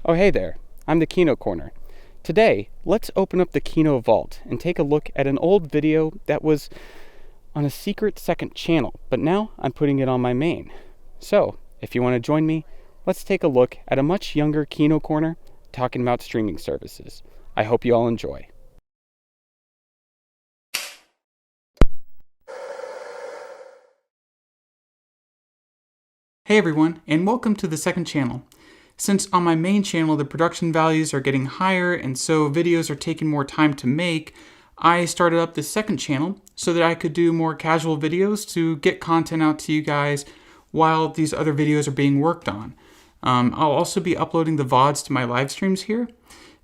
Oh hey there, I'm the Kino Corner. Today, let's open up the Kino Vault and take a look at an old video that was on a secret second channel, but now I'm putting it on my main. So, if you want to join me, let's take a look at a much younger Kino Corner talking about streaming services. I hope you all enjoy. Hey everyone, and welcome to the second channel. Since on my main channel the production values are getting higher and so videos are taking more time to make, I started up this second channel so that I could do more casual videos to get content out to you guys while these other videos are being worked on. I'll also be uploading the VODs to my live streams here.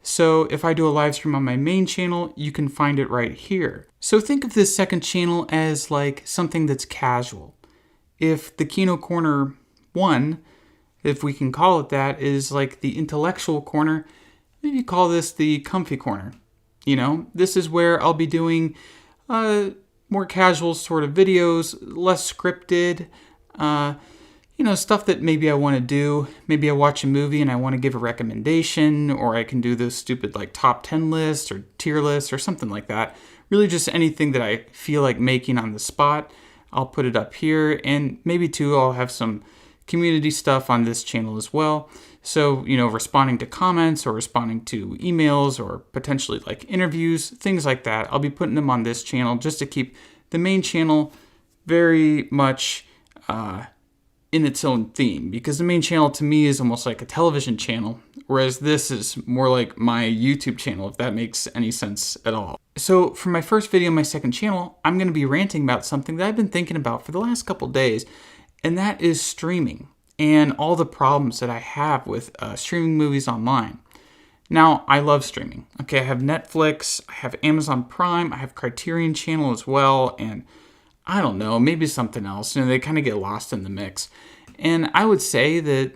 So if I do a live stream on my main channel, you can find it right here. So think of this second channel as like something that's casual. If the Kino Corner 1, if we can call it that, is like the intellectual corner, maybe call this the comfy corner. You know, this is where I'll be doing more casual sort of videos, less scripted, stuff that maybe I want to do. Maybe I watch a movie and I want to give a recommendation, or I can do those stupid like top 10 lists or tier lists or something like that. Really just anything that I feel like making on the spot. I'll put it up here, and maybe too I'll have some community stuff on this channel as well. So, responding to comments or responding to emails or potentially like interviews, things like that. I'll be putting them on this channel just to keep the main channel very much in its own theme, because the main channel to me is almost like a television channel, whereas this is more like my YouTube channel, if that makes any sense at all. So for my first video on my second channel, I'm going to be ranting about something that I've been thinking about for the last couple days, and that is streaming and all the problems that I have with streaming movies online. Now, I love streaming. Okay, I have Netflix, I have Amazon Prime, I have Criterion Channel as well, and I don't know, maybe something else. They kind of get lost in the mix. And I would say that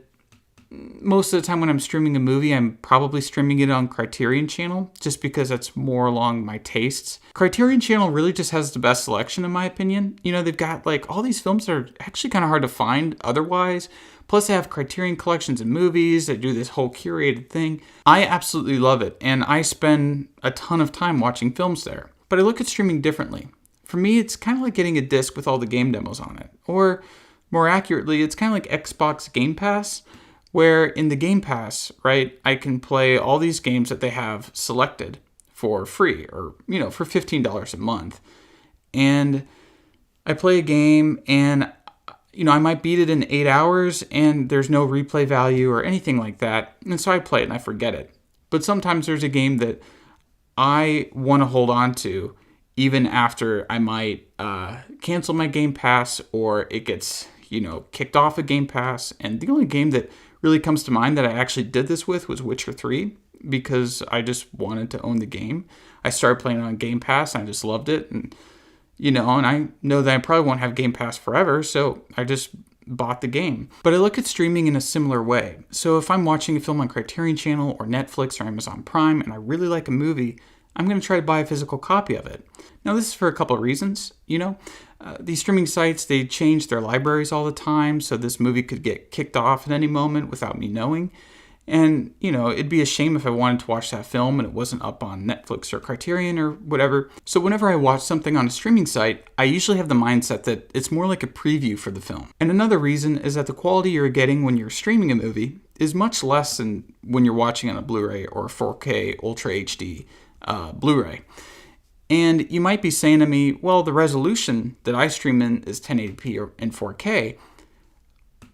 most of the time when I'm streaming a movie, I'm probably streaming it on Criterion Channel, just because that's more along my tastes. Criterion Channel really just has the best selection in my opinion. They've got like all these films that are actually kind of hard to find otherwise. Plus they have Criterion collections of movies. They do this whole curated thing. I absolutely love it, and I spend a ton of time watching films there. But I look at streaming differently. For me, it's kind of like getting a disc with all the game demos on it. Or more accurately, it's kind of like Xbox Game Pass, where in the Game Pass, right, I can play all these games that they have selected for free, or, for $15 a month. And I play a game and, I might beat it in 8 hours and there's no replay value or anything like that. And so I play it and I forget it. But sometimes there's a game that I want to hold on to even after I might cancel my Game Pass, or it gets, kicked off of Game Pass. And the only game that really comes to mind that I actually did this with was Witcher 3, because I just wanted to own the game. I started playing it on Game Pass and I just loved it. And, and I know that I probably won't have Game Pass forever, so I just bought the game. But I look at streaming in a similar way. So if I'm watching a film on Criterion Channel or Netflix or Amazon Prime and I really like a movie, I'm going to try to buy a physical copy of it. Now, this is for a couple of reasons. These streaming sites, they change their libraries all the time, so this movie could get kicked off at any moment without me knowing. And, it'd be a shame if I wanted to watch that film and it wasn't up on Netflix or Criterion or whatever. So whenever I watch something on a streaming site, I usually have the mindset that it's more like a preview for the film. And another reason is that the quality you're getting when you're streaming a movie is much less than when you're watching on a Blu-ray or 4K Ultra HD Blu-ray. And you might be saying to me, well, the resolution that I stream in is 1080p or in 4K,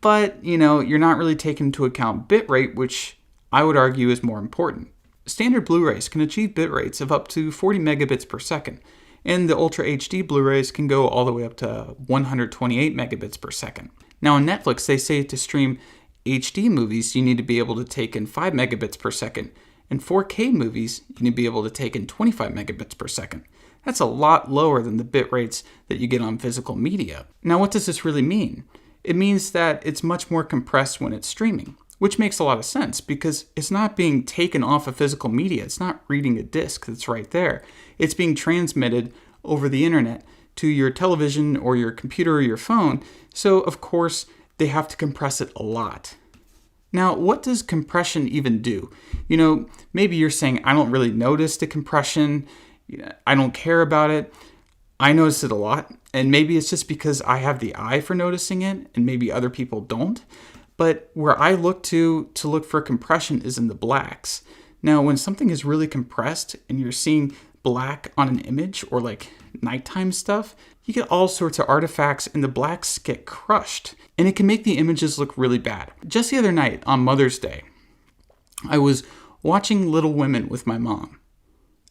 but you're not really taking into account bitrate, which I would argue is more important. Standard Blu-rays can achieve bit rates of up to 40 megabits per second, and the Ultra HD Blu-rays can go all the way up to 128 megabits per second. Now on Netflix, they say to stream HD movies, you need to be able to take in 5 megabits per second. In 4K movies, you need to be able to take in 25 megabits per second. That's a lot lower than the bit rates that you get on physical media. Now, what does this really mean? It means that it's much more compressed when it's streaming, which makes a lot of sense because it's not being taken off of physical media. It's not reading a disc that's right there. It's being transmitted over the internet to your television or your computer or your phone. So, of course, they have to compress it a lot. Now, what does compression even do? Maybe you're saying, I don't really notice the compression. I don't care about it. I notice it a lot. And maybe it's just because I have the eye for noticing it and maybe other people don't. But where I look to look for compression is in the blacks. Now, when something is really compressed and you're seeing black on an image or like nighttime stuff, you get all sorts of artifacts and the blacks get crushed. And it can make the images look really bad. Just the other night on Mother's Day, I was watching Little Women with my mom.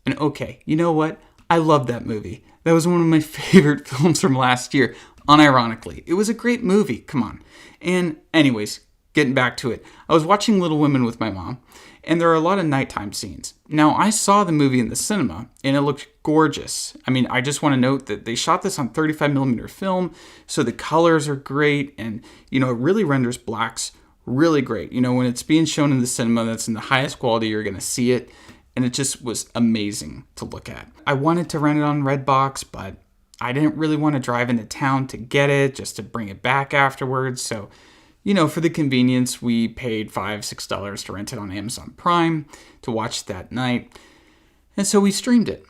And okay, you know what? I love that movie. That was one of my favorite films from last year, unironically. It was a great movie, come on. And anyways, getting back to it, I was watching Little Women with my mom, and there are a lot of nighttime scenes. Now, I saw the movie in the cinema, and it looked gorgeous. I mean, I just want to note that they shot this on 35mm film, so the colors are great, and, it really renders blacks really great. When it's being shown in the cinema, that's in the highest quality you're going to see it, and it just was amazing to look at. I wanted to rent it on Redbox, but I didn't really want to drive into town to get it, just to bring it back afterwards, so for the convenience, we paid $5, $6 to rent it on Amazon Prime to watch that night. And so we streamed it.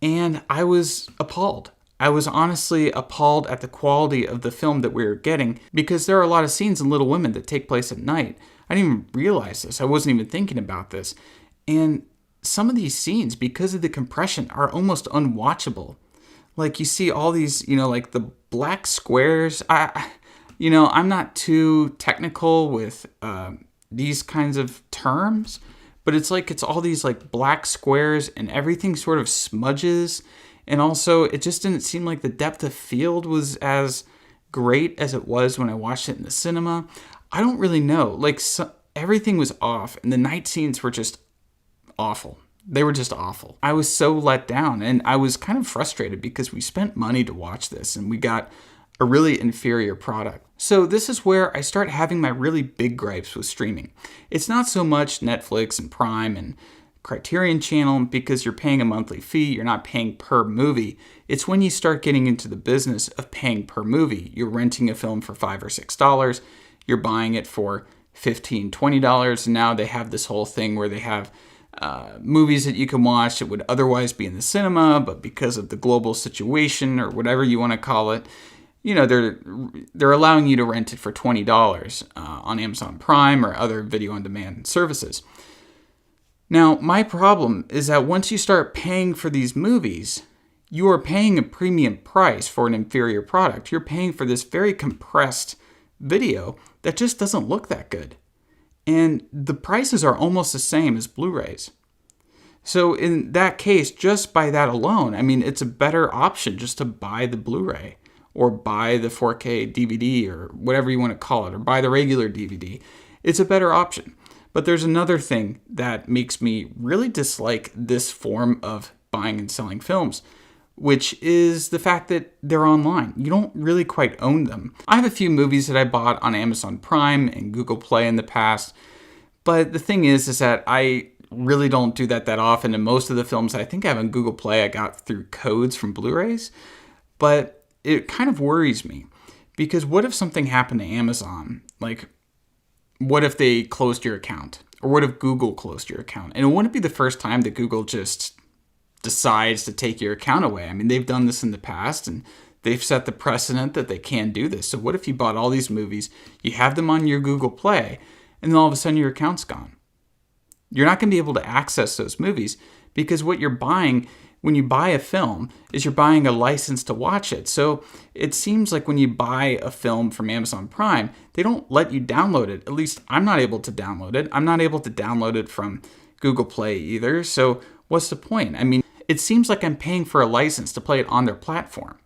And I was appalled. I was honestly appalled at the quality of the film that we were getting because there are a lot of scenes in Little Women that take place at night. I didn't even realize this. I wasn't even thinking about this. And some of these scenes, because of the compression, are almost unwatchable. Like you see all these, like the black squares. I'm not too technical with these kinds of terms, but it's all these like black squares and everything sort of smudges. And also, it just didn't seem like the depth of field was as great as it was when I watched it in the cinema. I don't really know. Everything was off, and the night scenes were just awful. They were just awful. I was so let down, and I was kind of frustrated because we spent money to watch this, and we got a really inferior product. So this is where I start having my really big gripes with streaming. It's not so much Netflix and Prime and Criterion Channel because you're paying a monthly fee, you're not paying per movie. It's when you start getting into the business of paying per movie. You're renting a film for $5 or $6, you're buying it for $15, $20, and now they have this whole thing where they have movies that you can watch that would otherwise be in the cinema, but because of the global situation or whatever you want to call it, they're allowing you to rent it for $20 on Amazon Prime or other video on demand services. Now, my problem is that once you start paying for these movies, you are paying a premium price for an inferior product. You're paying for this very compressed video that just doesn't look that good. And the prices are almost the same as Blu-rays. So in that case, just by that alone, it's a better option just to buy the Blu-ray or buy the 4K DVD or whatever you want to call it, or buy the regular DVD. It's a better option. But there's another thing that makes me really dislike this form of buying and selling films, which is the fact that they're online. You don't really quite own them. I have a few movies that I bought on Amazon Prime and Google Play in the past, but the thing is that I really don't do that often, and most of the films I think I have on Google Play I got through codes from Blu-rays, but it kind of worries me, because what if something happened to Amazon? What if they closed your account? Or what if Google closed your account? And it wouldn't be the first time that Google just decides to take your account away. They've done this in the past, and they've set the precedent that they can do this. So what if you bought all these movies, you have them on your Google Play, and then all of a sudden your account's gone? You're not going to be able to access those movies because what you're buying when you buy a film is you're buying a license to watch it. So it seems like when you buy a film from Amazon Prime, they don't let you download it. At least I'm not able to download it. I'm not able to download it from Google Play either. So what's the point? It seems like I'm paying for a license to play it on their platform.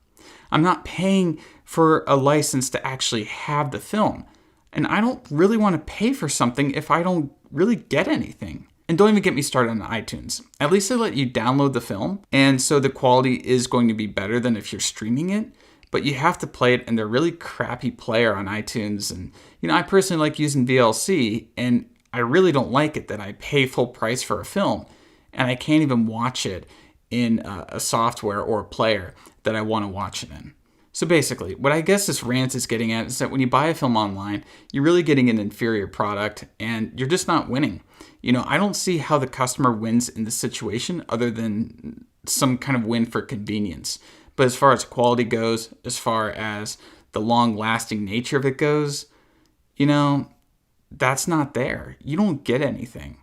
I'm not paying for a license to actually have the film. And I don't really want to pay for something if I don't really get anything. And don't even get me started on iTunes. At least they let you download the film, and so the quality is going to be better than if you're streaming it, but you have to play it in their really crappy player on iTunes. And, I personally like using VLC, and I really don't like it that I pay full price for a film, and I can't even watch it in a software or a player that I want to watch it in. So basically, what I guess this rant is getting at is that when you buy a film online, you're really getting an inferior product and you're just not winning. I don't see how the customer wins in this situation other than some kind of win for convenience. But as far as quality goes, as far as the long-lasting nature of it goes, that's not there. You don't get anything.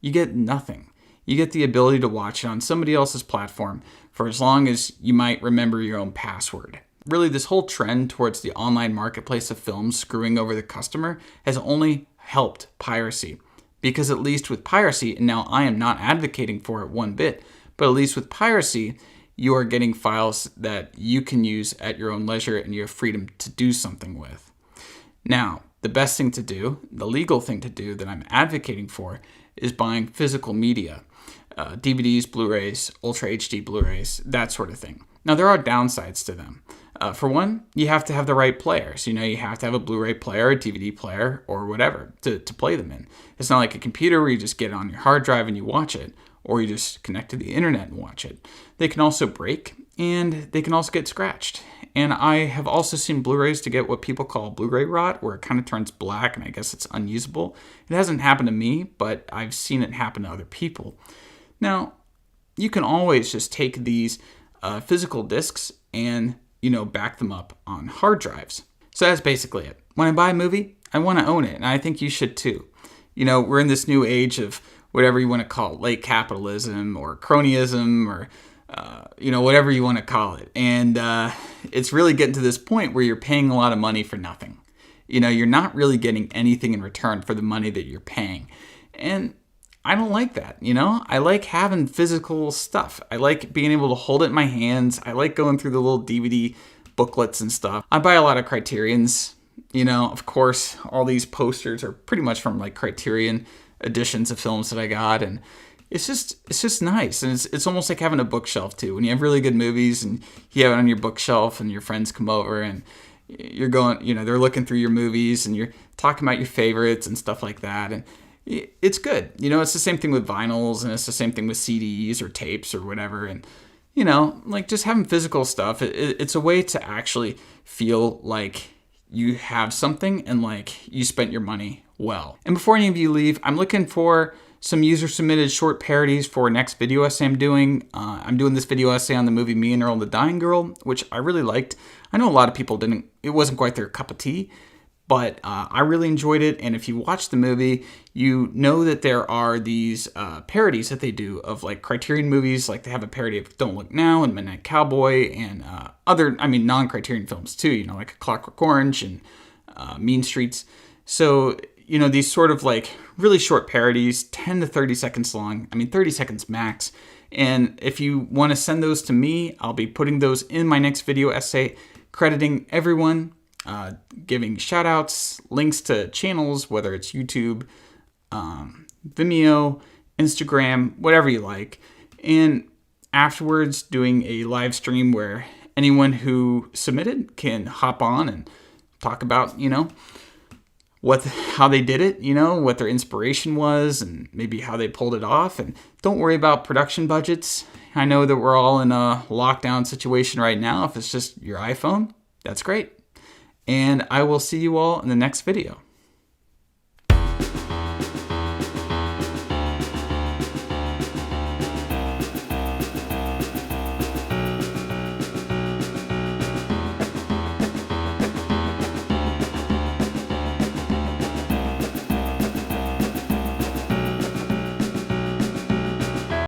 You get nothing. You get the ability to watch it on somebody else's platform for as long as you might remember your own password. Really, this whole trend towards the online marketplace of films screwing over the customer has only helped piracy. Because at least with piracy, and now I am not advocating for it one bit, but at least with piracy, you are getting files that you can use at your own leisure and you have freedom to do something with. Now, the best thing to do, the legal thing to do that I'm advocating for, is buying physical media. DVDs, Blu-rays, Ultra HD Blu-rays, that sort of thing. Now, there are downsides to them. For one, you have to have the right players. You have to have a Blu-ray player, a DVD player, or whatever to play them in. It's not like a computer where you just get it on your hard drive and you watch it, or you just connect to the internet and watch it. They can also break, and they can also get scratched. And I have also seen Blu-rays to get what people call Blu-ray rot, where it kind of turns black, and I guess it's unusable. It hasn't happened to me, but I've seen it happen to other people. Now, you can always just take these physical discs and back them up on hard drives. So that's basically it. When I buy a movie, I want to own it, and I think you should too. We're in this new age of whatever you want to call it, late capitalism or cronyism or, whatever you want to call it. And it's really getting to this point where you're paying a lot of money for nothing. You're not really getting anything in return for the money that you're paying. And I don't like that, I like having physical stuff. I like being able to hold it in my hands. I like going through the little DVD booklets and stuff. I buy a lot of Criterions. Of course, all these posters are pretty much from like Criterion editions of films that I got, and it's just nice. And it's almost like having a bookshelf too. When you have really good movies and you have it on your bookshelf and your friends come over and you're going, they're looking through your movies and you're talking about your favorites and stuff like that. And it's good. It's the same thing with vinyls, and it's the same thing with CDs or tapes or whatever. And, just having physical stuff, it's a way to actually feel like you have something and like you spent your money well. And before any of you leave, I'm looking for some user-submitted short parodies for next video essay I'm doing. I'm doing this video essay on the movie Me and Earl the Dying Girl, which I really liked. I know a lot of people didn't. It wasn't quite their cup of tea. But I really enjoyed it, and if you watch the movie, you know that there are these parodies that they do of like Criterion movies. Like they have a parody of Don't Look Now and Midnight Cowboy and non-Criterion films too, like A Clockwork Orange and Mean Streets. So, these sort of like really short parodies, 10 to 30 seconds long, 30 seconds max. And if you want to send those to me, I'll be putting those in my next video essay, crediting everyone, giving shout outs, links to channels, whether it's YouTube, Vimeo, Instagram, whatever you like. And afterwards doing a live stream where anyone who submitted can hop on and talk about, how they did it, what their inspiration was and maybe how they pulled it off. And don't worry about production budgets. I know that we're all in a lockdown situation right now. If it's just your iPhone, that's great. And I will see you all in the next video.